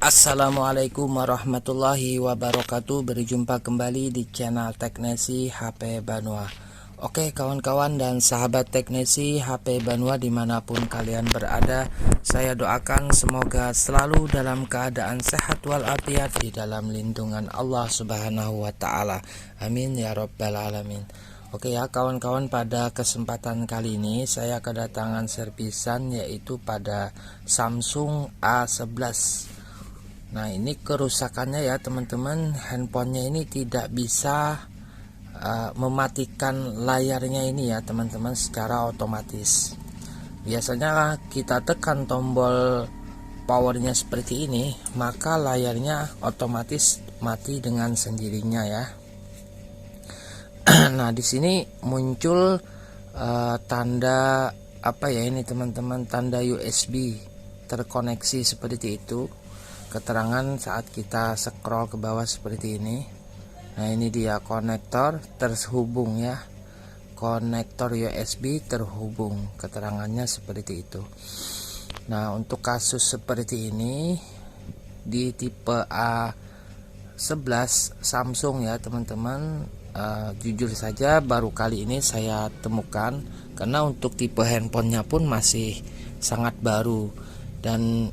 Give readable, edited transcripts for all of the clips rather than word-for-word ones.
Assalamualaikum warahmatullahi wabarakatuh. Berjumpa kembali di channel Teknesi HP Banua. Oke kawan-kawan dan sahabat Teknesi HP Banua dimanapun kalian berada, saya doakan semoga selalu dalam keadaan sehat walafiat di dalam lindungan Allah Subhanahu wa Ta'ala. Amin ya Rabbal Alamin. Oke ya kawan-kawan, pada kesempatan kali ini saya kedatangan servisan yaitu pada Samsung A11. Nah ini kerusakannya ya teman-teman, handphonenya ini tidak bisa mematikan layarnya ini ya teman-teman secara otomatis. Biasanya kita tekan tombol powernya seperti ini, maka layarnya otomatis mati dengan sendirinya ya. Nah di sini muncul tanda apa ya ini teman-teman, tanda USB terkoneksi seperti itu. Keterangan saat kita scroll ke bawah seperti ini. Nah ini dia konektor terhubung ya, konektor USB terhubung, keterangannya seperti itu. Nah untuk kasus seperti ini di tipe A11 Samsung ya teman-teman, jujur saja baru kali ini saya temukan, karena untuk tipe handphonenya pun masih sangat baru. Dan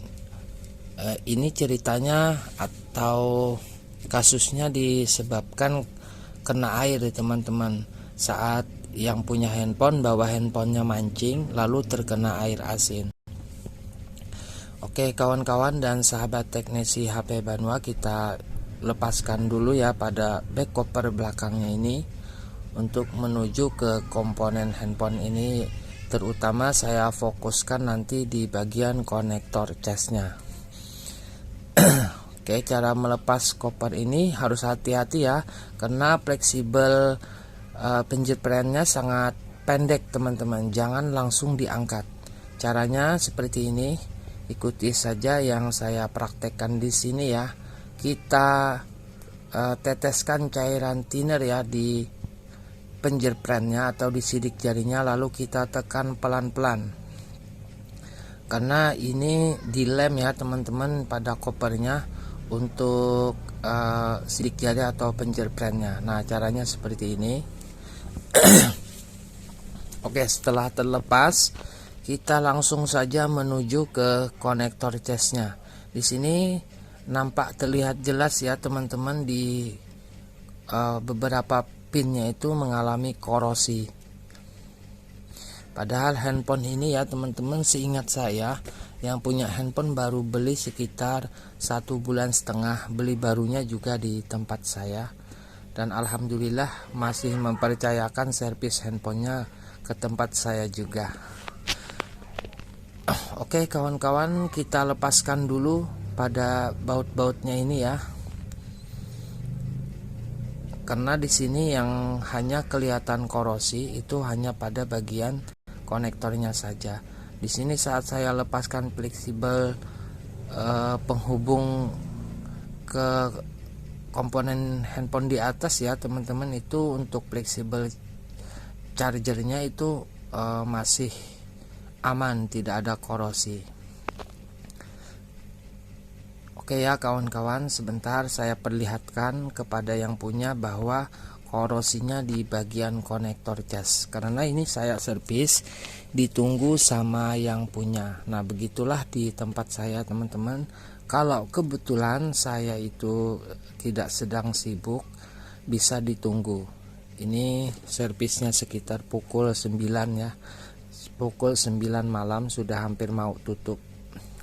ini ceritanya atau kasusnya disebabkan kena air teman-teman. Saat yang punya handphone bawa handphonenya mancing lalu terkena air asin. Oke kawan-kawan dan sahabat Teknesi HP Banua, kita lepaskan dulu ya pada back cover belakangnya ini untuk menuju ke komponen handphone ini. Terutama saya fokuskan nanti di bagian konektor casnya. Oke, cara melepas koper ini harus hati-hati ya, karena fleksibel penjepitannya sangat pendek teman-teman. Jangan langsung diangkat. Caranya seperti ini, ikuti saja yang saya praktekkan di sini ya. Kita teteskan cairan thinner ya di penjepitannya atau di sidik jarinya, lalu kita tekan pelan-pelan. Karena ini dilem ya teman-teman pada kopernya untuk sidik jari atau penjepitannya. Nah caranya seperti ini. Oke, setelah terlepas kita langsung saja menuju ke konektor casnya. Di sini nampak terlihat jelas ya teman-teman, di beberapa pinnya itu mengalami korosi. Padahal handphone ini ya teman-teman, seingat saya yang punya handphone baru beli sekitar 1,5 bulan, beli barunya juga di tempat saya, dan alhamdulillah masih mempercayakan servis handphonenya ke tempat saya juga. Oke kawan-kawan, kita lepaskan dulu pada baut-bautnya ini ya, karena di sini yang hanya kelihatan korosi itu hanya pada bagian konektornya saja. Di sini saat saya lepaskan fleksibel penghubung ke komponen handphone di atas ya teman-teman, itu untuk fleksibel chargernya itu masih aman, tidak ada korosi. Oke ya kawan-kawan, sebentar saya perlihatkan kepada yang punya bahwa korosinya di bagian konektor cas, karena ini saya servis ditunggu sama yang punya. Nah begitulah di tempat saya teman-teman. Kalau kebetulan saya itu tidak sedang sibuk, bisa ditunggu. Ini servisnya sekitar pukul 9 ya, pukul 9 malam, sudah hampir mau tutup.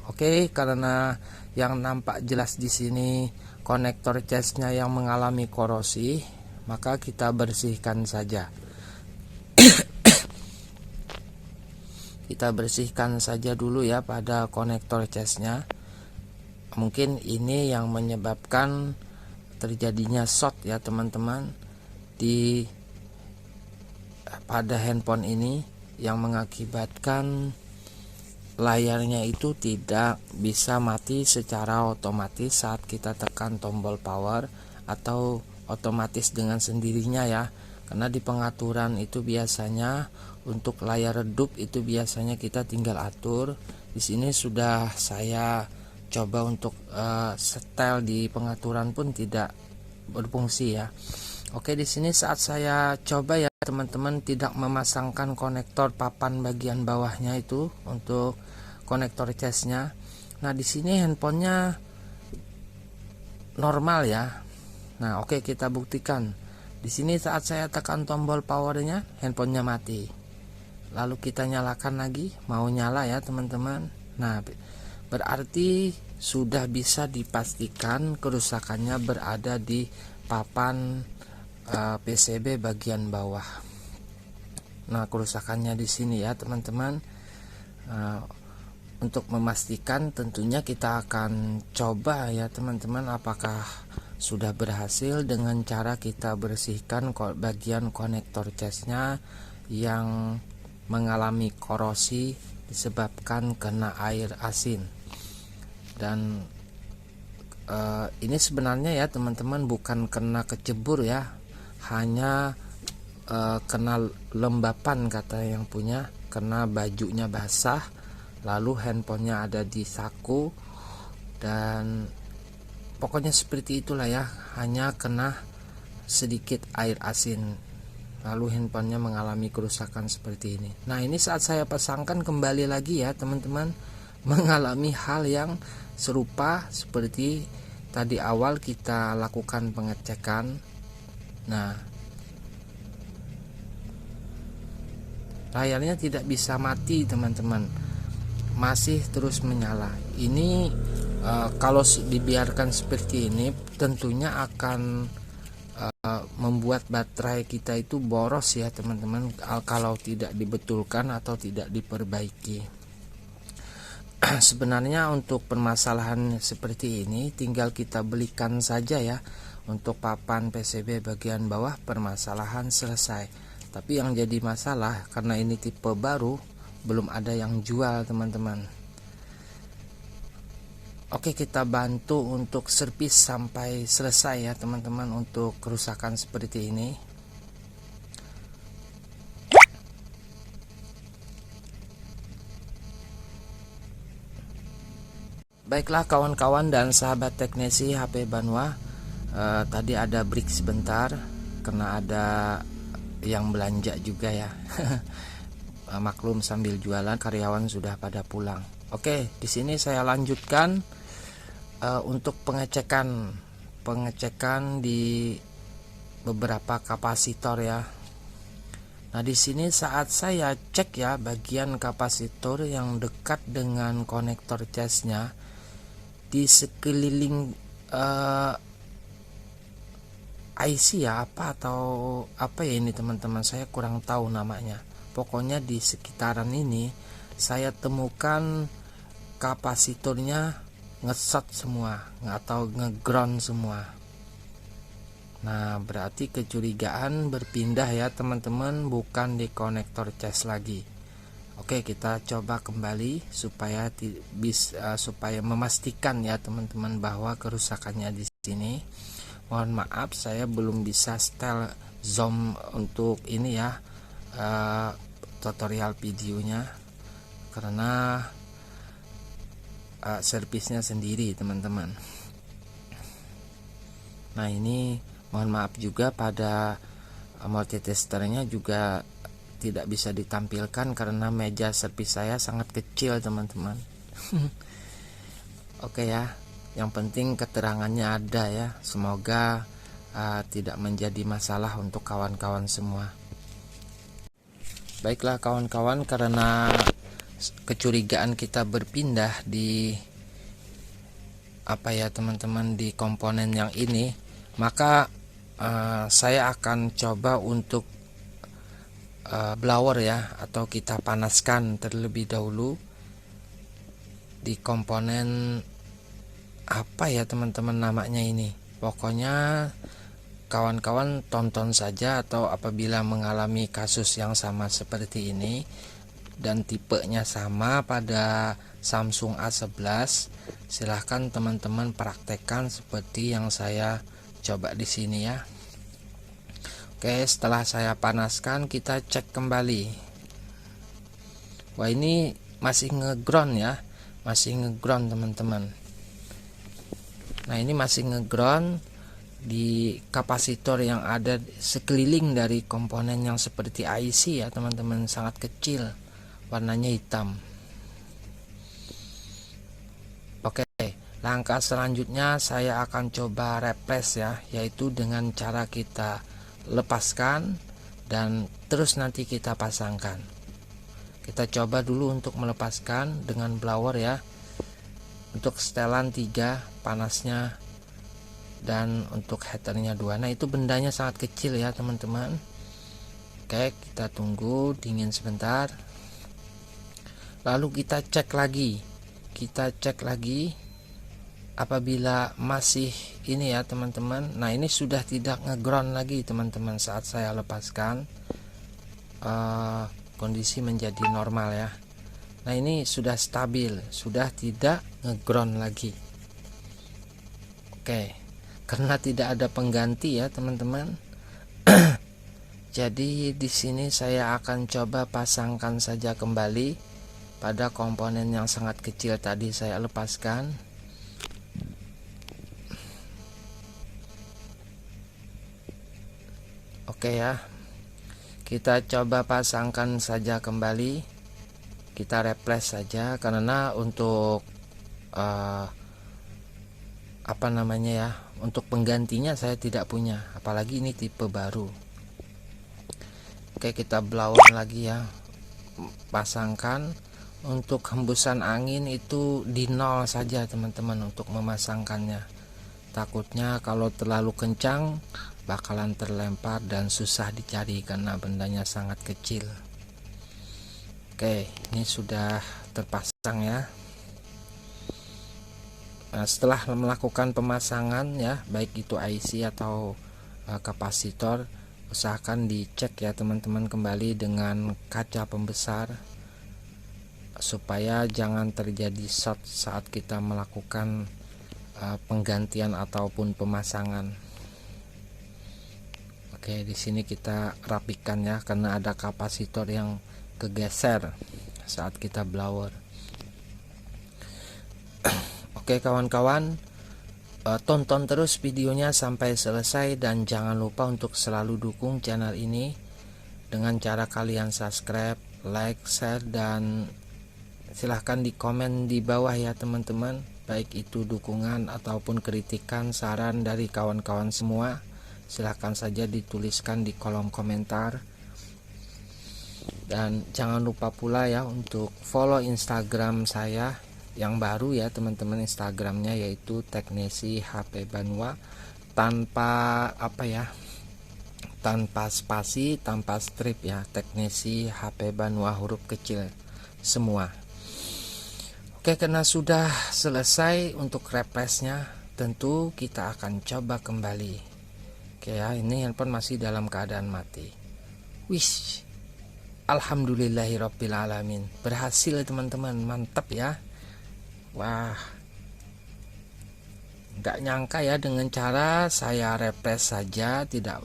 Oke, karena yang nampak jelas di sini konektor casnya yang mengalami korosi, maka kita bersihkan saja. Kita bersihkan saja dulu ya pada konektor casnya. Mungkin ini yang menyebabkan terjadinya short ya teman-teman di pada handphone ini, yang mengakibatkan layarnya itu tidak bisa mati secara otomatis saat kita tekan tombol power atau otomatis dengan sendirinya ya. Karena di pengaturan itu biasanya untuk layar redup itu biasanya kita tinggal atur. Di sini sudah saya coba untuk setel di pengaturan pun tidak berfungsi ya. Oke, di sini saat saya coba ya teman-teman, tidak memasangkan konektor papan bagian bawahnya itu untuk konektor casnya. Nah, di sini handphonenya normal ya. Nah, oke, kita buktikan. Di sini saat saya tekan tombol powernya, handphonenya mati. Lalu kita nyalakan lagi, mau nyala ya teman-teman. Nah, berarti sudah bisa dipastikan kerusakannya berada di papan PCB bagian bawah. Nah, kerusakannya di sini ya teman-teman. Untuk memastikan tentunya kita akan coba ya teman-teman, apakah sudah berhasil dengan cara kita bersihkan bagian konektor casnya yang mengalami korosi disebabkan kena air asin. Dan ini sebenarnya ya teman-teman bukan kena kecebur ya, hanya kena lembapan kata yang punya, karena bajunya basah, lalu handphonenya ada di saku, dan pokoknya seperti itulah ya, hanya kena sedikit air asin, lalu handphonenya mengalami kerusakan seperti ini. Nah, ini saat saya pasangkan kembali lagi ya teman-teman, mengalami hal yang serupa seperti tadi awal kita lakukan pengecekan. Nah, layarnya tidak bisa mati teman-teman, masih terus menyala. Ini kalau dibiarkan seperti ini tentunya akan membuat baterai kita itu boros ya teman-teman, kalau tidak dibetulkan atau tidak diperbaiki. Sebenarnya untuk permasalahan seperti ini tinggal kita belikan saja ya untuk papan PCB bagian bawah, permasalahan selesai. Tapi yang jadi masalah karena ini tipe baru, belum ada yang jual teman-teman. Oke, kita bantu untuk servis sampai selesai ya teman-teman untuk kerusakan seperti ini. Baiklah kawan-kawan dan sahabat teknisi HP Banua, tadi ada break sebentar karena ada yang belanja juga ya. Maklum sambil jualan, karyawan sudah pada pulang. Oke, di sini saya lanjutkan untuk pengecekan di beberapa kapasitor ya. Nah, di sini saat saya cek ya bagian kapasitor yang dekat dengan konektor casnya, di sekeliling IC ya atau apa ya ini teman-teman, saya kurang tahu namanya. Pokoknya di sekitaran ini saya temukan kapasitornya nge-short semua atau nge-ground semua. Nah, berarti kecurigaan berpindah ya teman-teman, bukan di konektor cas lagi. Oke, kita coba kembali supaya supaya memastikan ya teman-teman bahwa kerusakannya di sini. Mohon maaf saya belum bisa setel zoom untuk ini ya, tutorial videonya, karena servisnya sendiri teman-teman. Nah, ini mohon maaf juga pada multitesternya juga tidak bisa ditampilkan karena meja servis saya sangat kecil teman-teman. Oke ya, yang penting keterangannya ada ya, semoga tidak menjadi masalah untuk kawan-kawan semua. Baiklah kawan-kawan, karena kecurigaan kita berpindah di apa ya teman-teman, di komponen yang ini, maka saya akan coba untuk blower ya, atau kita panaskan terlebih dahulu di komponen apa ya teman-teman namanya ini. Pokoknya kawan-kawan tonton saja, atau apabila mengalami kasus yang sama seperti ini dan tipenya sama pada Samsung A11, silahkan teman-teman praktekkan seperti yang saya coba di sini ya. Oke, setelah saya panaskan kita cek kembali. Wah, ini masih ngeground ya, masih ngeground teman-teman. Nah ini masih ngeground di kapasitor yang ada sekeliling dari komponen yang seperti IC ya teman-teman, sangat kecil, warnanya hitam. Oke, langkah selanjutnya saya akan coba replace ya, yaitu dengan cara kita lepaskan dan terus nanti kita pasangkan. Kita coba dulu untuk melepaskan dengan blower ya. Untuk setelan 3 panasnya, dan untuk heaternya 2. Nah itu bendanya sangat kecil ya teman-teman. Oke, kita tunggu dingin sebentar, lalu kita cek lagi apabila masih ini ya teman-teman. Nah ini sudah tidak ngeground lagi teman-teman saat saya lepaskan. Kondisi menjadi normal ya. Nah ini sudah stabil, sudah tidak ngeground lagi. Oke, karena tidak ada pengganti ya teman-teman. Jadi di sini saya akan coba pasangkan saja kembali pada komponen yang sangat kecil tadi saya lepaskan. Oke ya, kita coba pasangkan saja kembali. Kita replace saja karena untuk apa namanya ya, untuk penggantinya saya tidak punya, apalagi ini tipe baru. Oke, kita blower lagi ya, pasangkan. Untuk hembusan angin itu di 0 saja teman-teman untuk memasangkannya. Takutnya kalau terlalu kencang bakalan terlempar dan susah dicari karena bendanya sangat kecil. Oke, ini sudah terpasang ya. Nah, setelah melakukan pemasangan ya, baik itu IC atau kapasitor, usahakan dicek ya teman-teman kembali dengan kaca pembesar supaya jangan terjadi short saat kita melakukan penggantian ataupun pemasangan. Oke, di sini kita rapikan ya karena ada kapasitor yang kegeser saat kita blower. Oke kawan-kawan, tonton terus videonya sampai selesai dan jangan lupa untuk selalu dukung channel ini dengan cara kalian subscribe, like, share, dan silahkan di komen di bawah ya teman-teman, baik itu dukungan ataupun kritikan, saran dari kawan-kawan semua, silahkan saja dituliskan di kolom komentar. Dan jangan lupa pula ya untuk follow Instagram saya yang baru ya teman-teman, Instagramnya yaitu Teknesi HP Banua, tanpa apa ya, tanpa spasi, tanpa strip ya, Teknesi HP Banua, huruf kecil semua. Oke, karena sudah selesai untuk replace-nya, tentu kita akan coba kembali. Oke ya, ini handphone masih dalam keadaan mati. Wish, alhamdulillahirobbilalamin, berhasil teman-teman, mantap ya. Wah, nggak nyangka ya dengan cara saya replace saja, tidak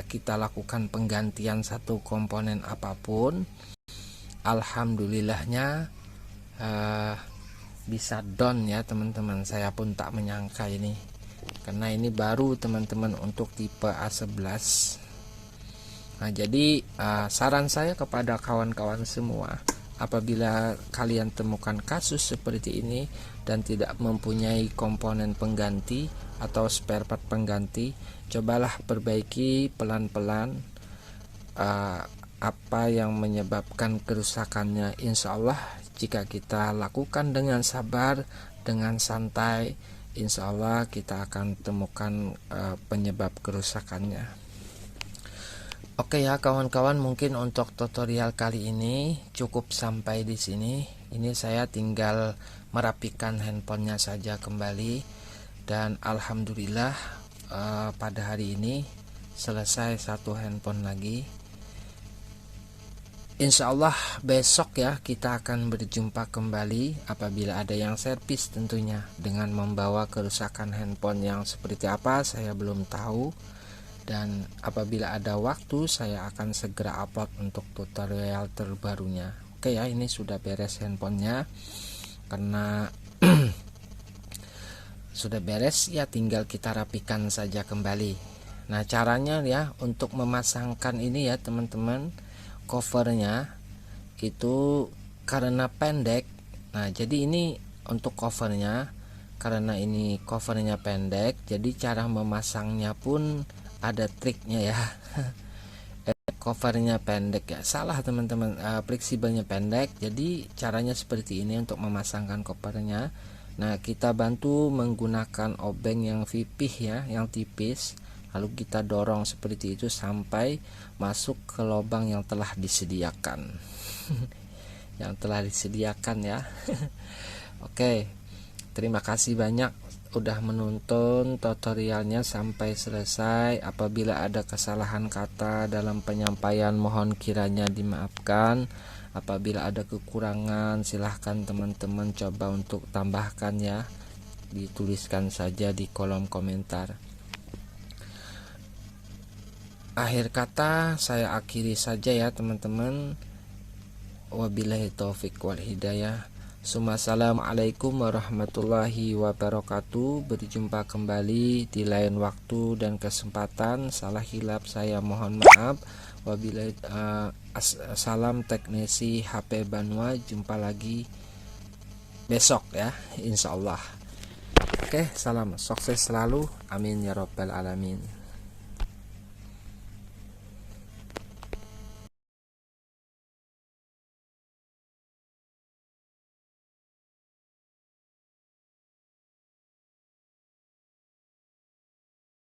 kita lakukan penggantian satu komponen apapun, alhamdulillahnya bisa down ya teman-teman. Saya pun tak menyangka ini, karena ini baru teman-teman untuk tipe A11. Nah jadi saran saya kepada kawan-kawan semua, apabila kalian temukan kasus seperti ini dan tidak mempunyai komponen pengganti atau spare part pengganti, cobalah perbaiki pelan-pelan apa yang menyebabkan kerusakannya. Insya Allah jika kita lakukan dengan sabar, dengan santai, insya Allah kita akan temukan penyebab kerusakannya. Oke ya kawan-kawan, mungkin untuk tutorial kali ini cukup sampai di sini. Ini saya tinggal merapikan handphonenya saja kembali, dan alhamdulillah pada hari ini selesai satu handphone lagi. Insya Allah besok ya kita akan berjumpa kembali apabila ada yang servis, tentunya dengan membawa kerusakan handphone yang seperti apa saya belum tahu. Dan apabila ada waktu saya akan segera upload untuk tutorial terbarunya. Oke ya, ini sudah beres handphonenya karena Sudah beres ya, tinggal kita rapikan saja kembali. Nah, caranya ya untuk memasangkan ini ya teman-teman, covernya itu karena pendek. Nah, jadi ini untuk covernya, karena ini covernya pendek, jadi cara memasangnya pun ada triknya ya. Covernya pendek ya, salah teman-teman, fleksibelnya pendek, jadi caranya seperti ini untuk memasangkan covernya. Nah, kita bantu menggunakan obeng yang pipih ya, yang tipis, lalu kita dorong seperti itu sampai masuk ke lubang yang telah disediakan. Yang telah disediakan ya. Oke, terima kasih banyak udah menonton tutorialnya sampai selesai. Apabila ada kesalahan kata dalam penyampaian, mohon kiranya dimaafkan. Apabila ada kekurangan, silahkan teman-teman coba untuk tambahkan ya, dituliskan saja di kolom komentar. Akhir kata saya akhiri saja ya teman-teman. Wabillahi taufik wal hidayah. Assalamualaikum warahmatullahi wabarakatuh. Berjumpa kembali di lain waktu dan kesempatan. Salah hilap saya mohon maaf. Wabillahi salam teknisi HP Banua. Jumpa lagi besok ya, insyaallah. Oke, salam sukses selalu. Amin ya rabbal alamin.